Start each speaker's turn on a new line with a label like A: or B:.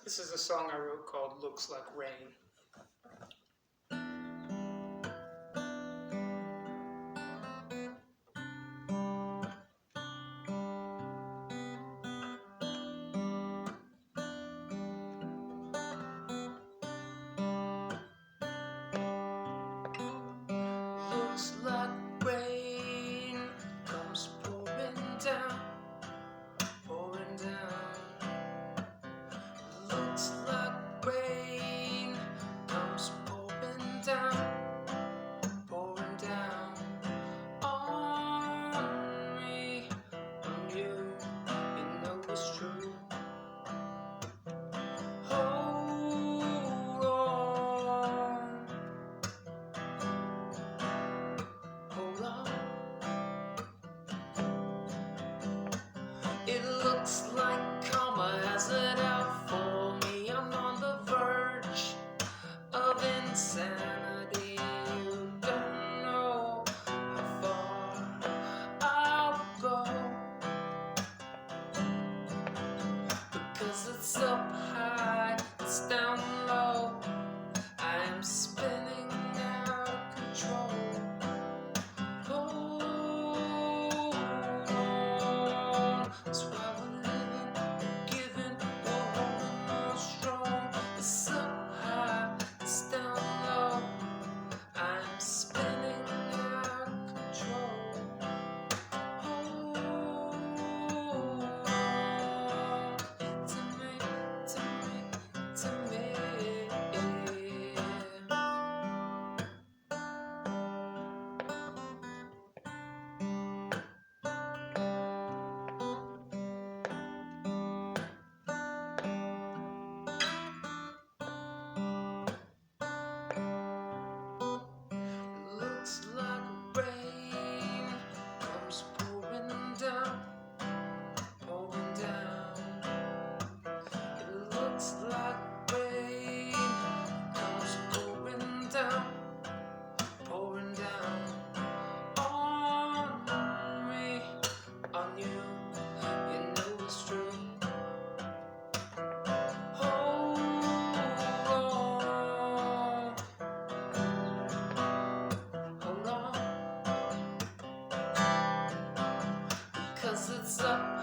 A: This is a song I wrote called Looks Like Rain. Looks like rain comes pouring down, pouring down. Looks like rain comes pouring down, pouring down on me, on you. You know it's true. Hold on, hold on. It looks like karma has it out for me. I'm on the verge of insanity. You don't know how far I'll go, because it's up high, it's down low. I am spinning out of control. Hold on, that's why we're living, giving, we're holding on strong. It's up high, it's down low. I'm spinning out of control. Hold on to me, to me, to me. Looks like rain comes pouring down, pouring down. It looks like rain comes pouring down, pouring down on me, on you. You know it's true. Hold on, hold on, 'cause it's up